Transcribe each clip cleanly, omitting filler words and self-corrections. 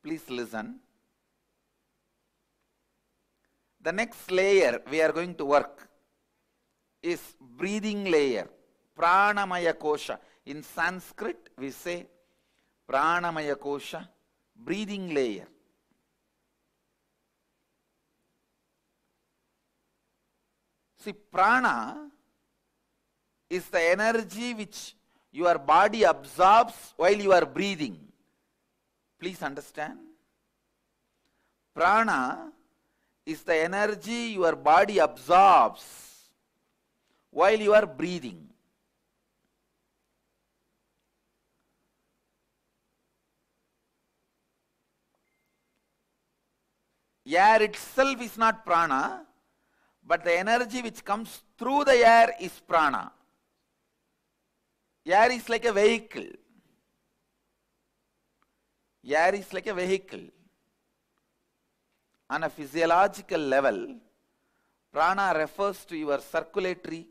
Please listen. The next layer we are going to work is breathing layer, Pranamaya Kosha. In Sanskrit we say Pranamaya Kosha, breathing layer. See, prana is the energy which your body absorbs while you are breathing. Please understand. Prana is the energy your body absorbs while you are breathing. Air itself is not prana, but the energy which comes through the air is prana. Air is like a vehicle. Air is like a vehicle. On a physiological level, prana refers to your circulatory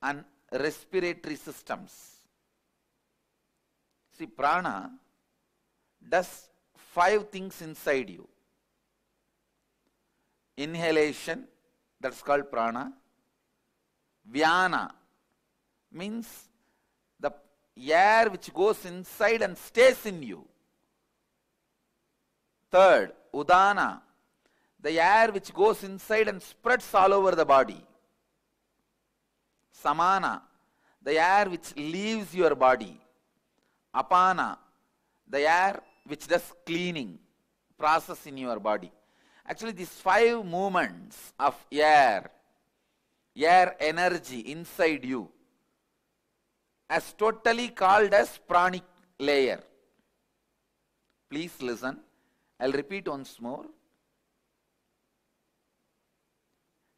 and respiratory systems. See, prana does 5 things inside you. Inhalation, that's called prana. Vyana means the air which goes inside and stays in you. Third, udana, the air which goes inside and spreads all over the body. Samana, the air which leaves your body. Apana, the air which does cleaning process in your body. Actually, these 5 movements of air energy inside you, as totally called as pranic layer. Please listen. I'll repeat once more.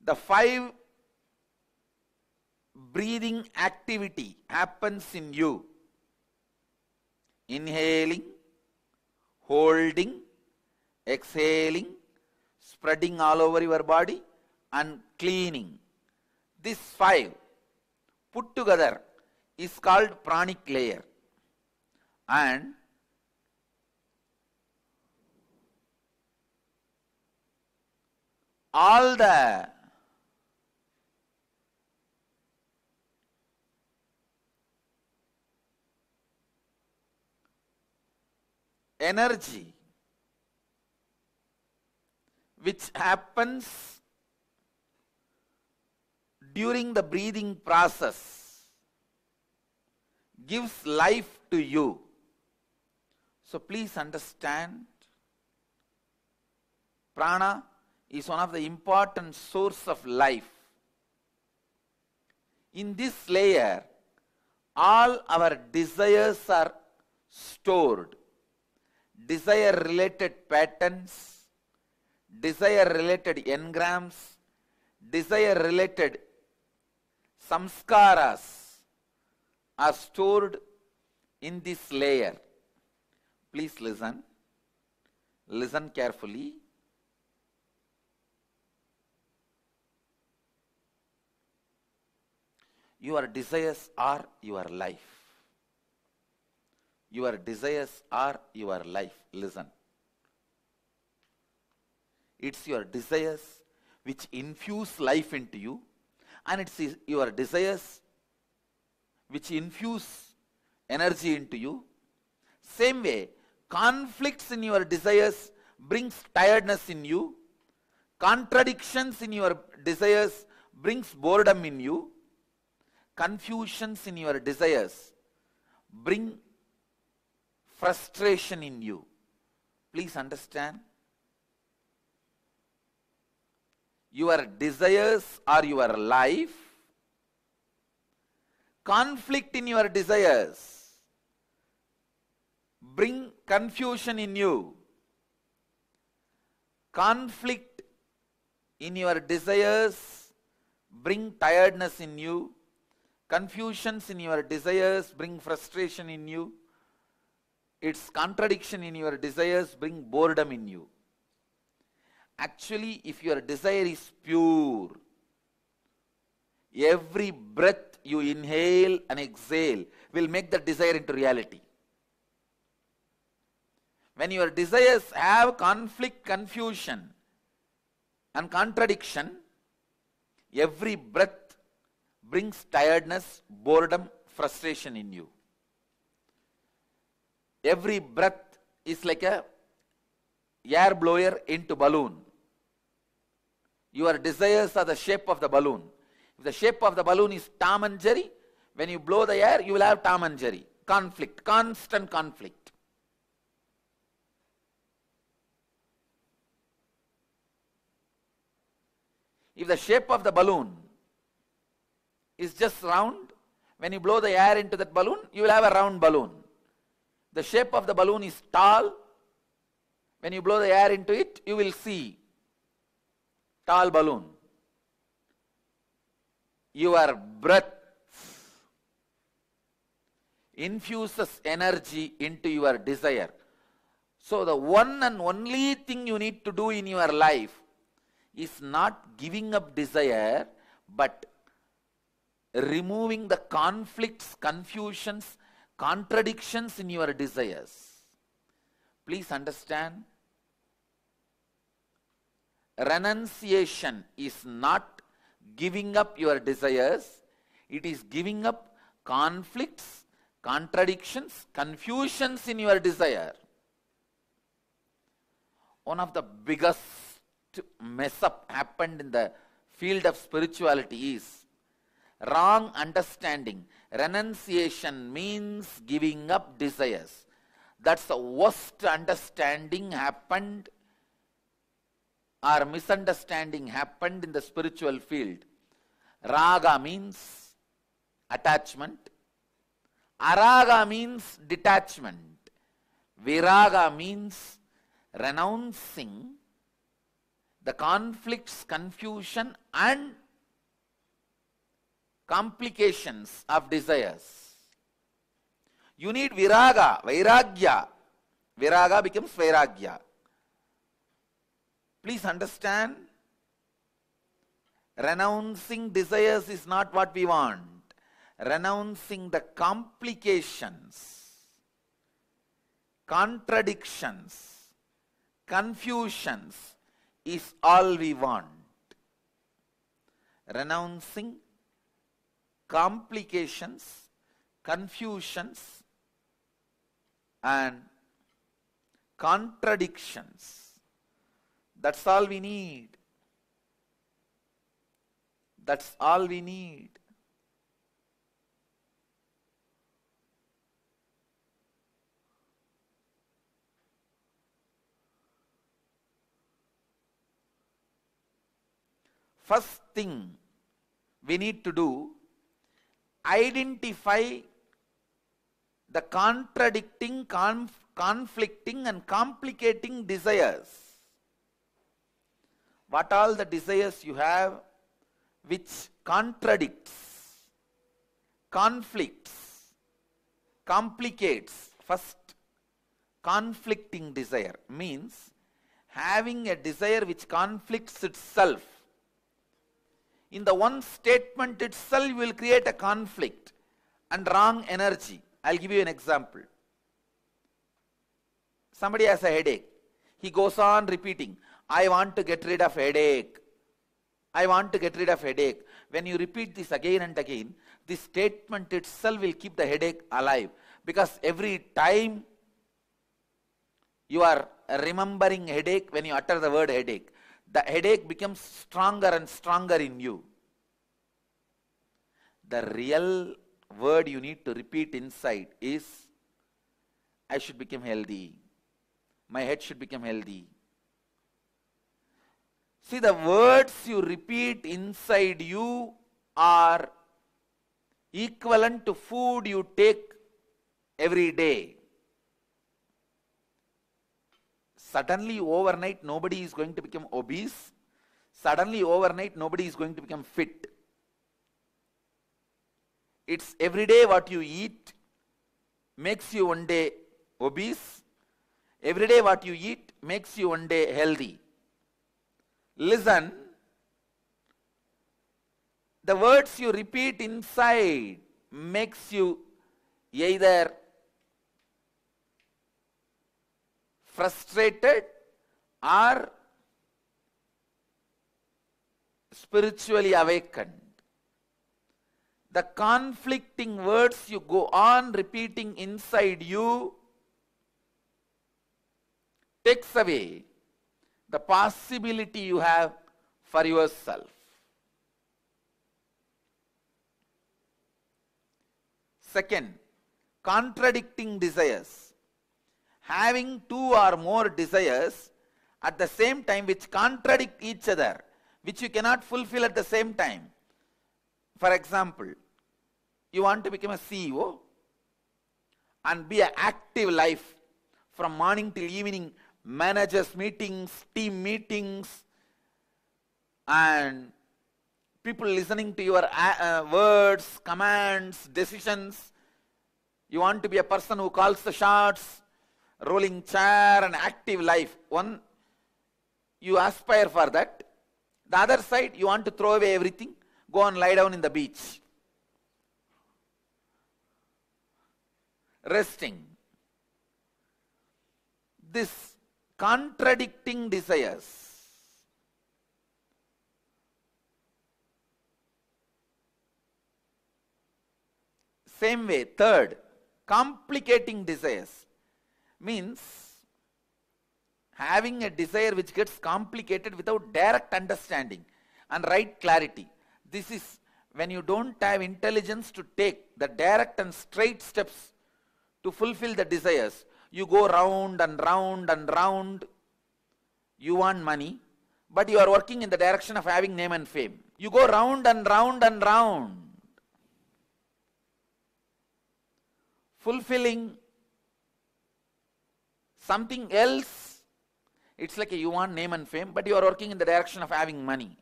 The 5 breathing activity happens in you. Inhaling, holding, exhaling, spreading all over your body, and cleaning. These 5 put together is called pranic layer. And all the energy which happens during the breathing process gives life to you. So please understand, prana is one of the important source of life. In this layer, all our desires are stored. Desire related patterns, desire related engrams, desire related samskaras are stored in this layer. Please listen. Listen carefully. Your desires are your life. Your desires are your life. Listen. It's your desires which infuse life into you, and it's your desires which infuse energy into you. Same way, conflicts in your desires brings tiredness in you. Contradictions in your desires brings boredom in you. Confusions in your desires bring frustration in you. Please understand. Your desires are your life. Conflict in your desires bring confusion in you. Conflict in your desires bring tiredness in you. Confusions in your desires bring frustration in you. Its contradiction in your desires bring boredom in you. Actually, if your desire is pure, every breath you inhale and exhale will make the desire into reality. When your desires have conflict, confusion and contradiction, every breath brings tiredness, boredom, frustration in you. Every breath is like a air blower into balloon. Your desires are the shape of the balloon. If the shape of the balloon is Tom and Jerry, when you blow the air, you will have Tom and Jerry. Conflict, constant conflict. If the shape of the balloon is just round, when you blow the air into that balloon, you will have a round balloon. The shape of the balloon is tall. When you blow the air into it, you will see tall balloon. Your breath infuses energy into your desire. So the one and only thing you need to do in your life is not giving up desire, but removing the conflicts, confusions, contradictions in your desires. Please understand, renunciation is not giving up your desires, it is giving up conflicts, contradictions, confusions in your desire. One of the biggest mess up happened in the field of spirituality is wrong understanding. Renunciation means giving up desires. That's the worst understanding happened or misunderstanding happened in the spiritual field. Raga means attachment. Araga means detachment. Viraga means renouncing the conflicts, confusion and complications of desires. You need viraga, vairagya. Viraga becomes vairagya. Please understand, renouncing desires is not what we want. Renouncing the complications, contradictions, confusions is all we want. Renouncing complications, confusions and contradictions. That's all we need. That's all we need. First thing we need to do, identify the contradicting, conflicting and complicating desires. What all the desires you have which contradicts, conflicts, complicates. First, conflicting desire means having a desire which conflicts itself. In the one statement itself, you will create a conflict and wrong energy. I'll give you an example. Somebody has a headache. He goes on repeating, I want to get rid of headache. I want to get rid of headache. When you repeat this again and again, this statement itself will keep the headache alive. Because every time you are remembering headache, when you utter the word headache, the headache becomes stronger and stronger in you. The real word you need to repeat inside is, I should become healthy. My head should become healthy. See, the words you repeat inside you are equivalent to food you take every day. Suddenly overnight nobody is going to become obese. Suddenly overnight nobody is going to become fit. It's every day what you eat makes you one day obese. Every day what you eat makes you one day healthy. Listen, the words you repeat inside makes you either frustrated or spiritually awakened. The conflicting words you go on repeating inside you takes away the possibility you have for yourself. Second, contradicting desires. Having two or more desires at the same time which contradict each other, which you cannot fulfill at the same time. For example, you want to become a CEO and be an active life from morning till evening, managers meetings, team meetings, and people listening to your words, commands, decisions. You want to be a person who calls the shots, rolling chair, and active life. One, you aspire for that. The other side, you want to throw away everything, go and lie down in the beach, resting. This contradicting desires. Same way, third, complicating desires means having a desire which gets complicated without direct understanding and right clarity. This is when you don't have intelligence to take the direct and straight steps to fulfill the desires. You go round and round and round. You want money, but you are working in the direction of having name and fame. You go round and round and round, fulfilling something else. It's like you want name and fame, but you are working in the direction of having money.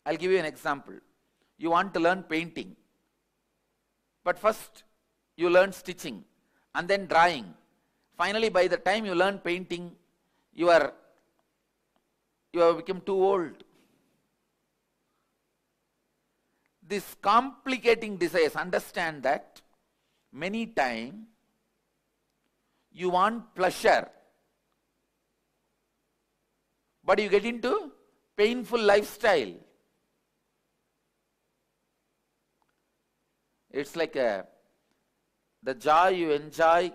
I'll give you an example. You want to learn painting, but first you learn stitching and then drawing. Finally, by the time you learn painting, you have become too old. This complicating desires, understand that many times you want pleasure, but you get into painful lifestyle. It's like the joy you enjoy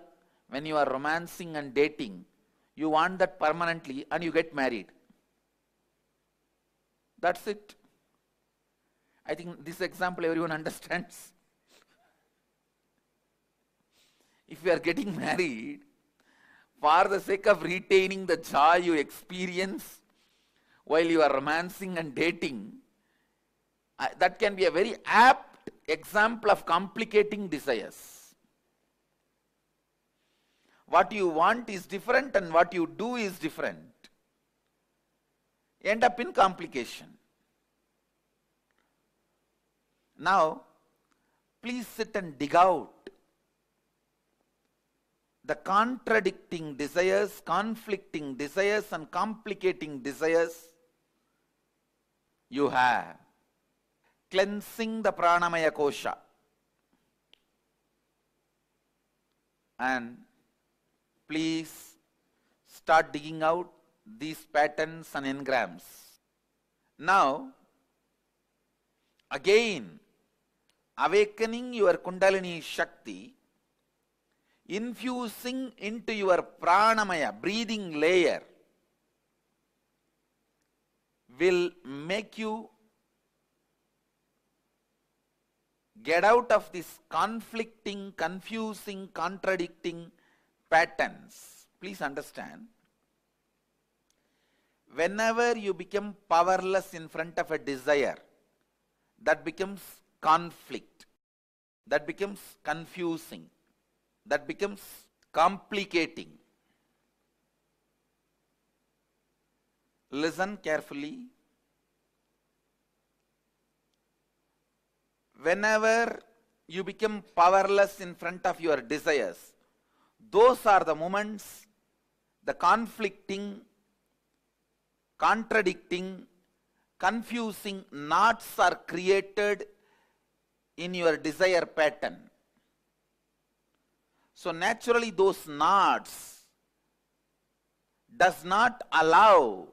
when you are romancing and dating, you want that permanently and you get married. That's it. I think this example everyone understands. If you are getting married for the sake of retaining the joy you experience while you are romancing and dating, that can be a very apt example of complicating desires. What you want is different and what you do is different. End up in complication. Now, please sit and dig out the contradicting desires, conflicting desires, and complicating desires you have. Cleansing the pranamaya kosha. And please start digging out these patterns and engrams. Now, again, awakening your Kundalini Shakti, infusing into your pranamaya, breathing layer, will make you get out of this conflicting, confusing, contradicting patterns. Please understand, whenever you become powerless in front of a desire, that becomes conflict, that becomes confusing, that becomes complicating. Listen carefully. Whenever you become powerless in front of your desires, those are the moments the conflicting, contradicting, confusing knots are created in your desire pattern. So naturally those knots does not allow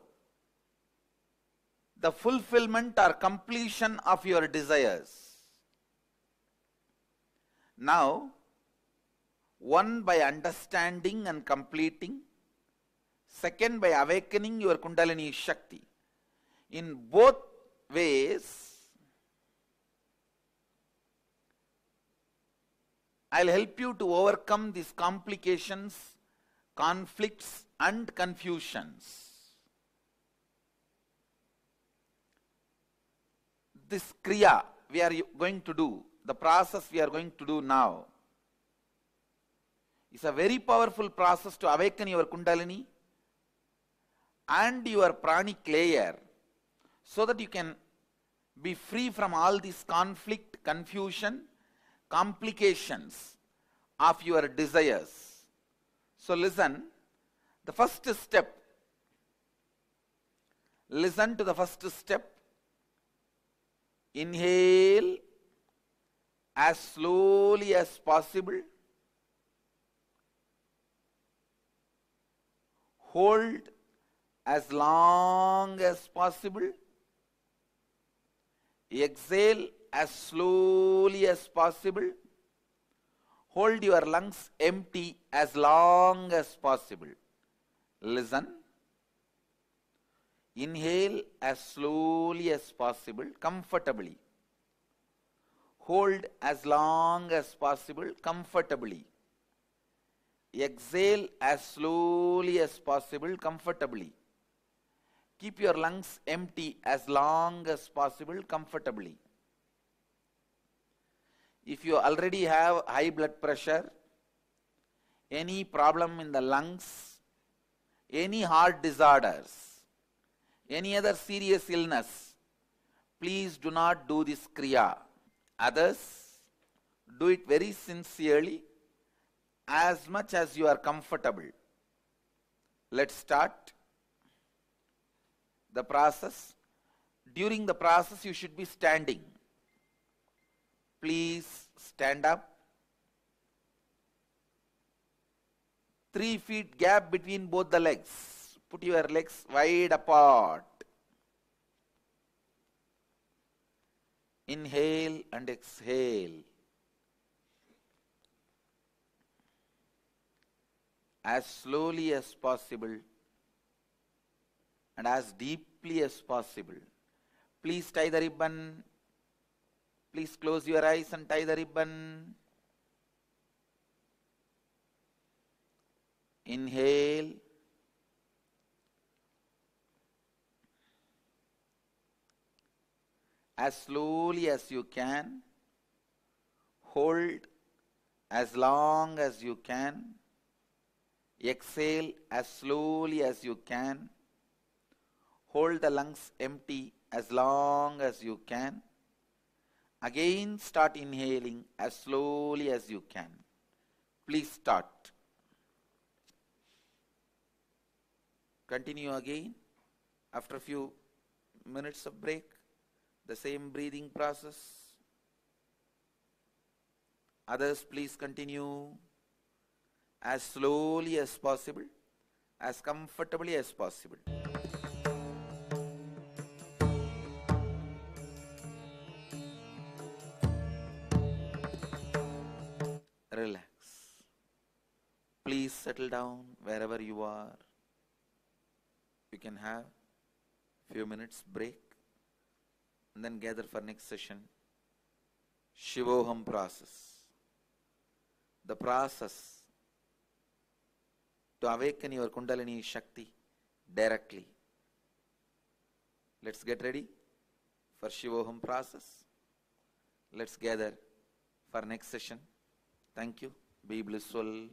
the fulfillment or completion of your desires. Now, one by understanding and completing, second by awakening your Kundalini Shakti. In both ways, I'll help you to overcome these complications, conflicts and confusions. This Kriya we are going to do, the process we are going to do now, is a very powerful process to awaken your Kundalini and your pranic layer, so that you can be free from all this conflict, confusion, complications of your desires. So listen, the first step, listen to the first step. Inhale as slowly as possible. Hold as long as possible. Exhale as slowly as possible. Hold your lungs empty as long as possible. Listen. Inhale as slowly as possible, comfortably. Hold as long as possible, comfortably. Exhale as slowly as possible, comfortably. Keep your lungs empty as long as possible, comfortably. If you already have high blood pressure, any problem in the lungs, any heart disorders, any other serious illness, please do not do this Kriya. Others, do it very sincerely, as much as you are comfortable. Let's start the process. During the process, you should be standing. Please stand up. 3 feet gap between both the legs. Put your legs wide apart. Inhale and exhale. As slowly as possible and as deeply as possible. Please tie the ribbon. Please close your eyes and tie the ribbon. Inhale. As slowly as you can. Hold as long as you can. Exhale as slowly as you can. Hold the lungs empty as long as you can. Again start inhaling as slowly as you can. Please start. Continue again after a few minutes of break. The same breathing process. Others, please continue as slowly as possible, as comfortably as possible. Relax. Please settle down wherever you are. You can have few minutes break and then gather for next session. Shivoham process. The process to awaken your Kundalini Shakti directly. Let's get ready for Shivoham process. Let's gather for next session. Thank you. Be blissful.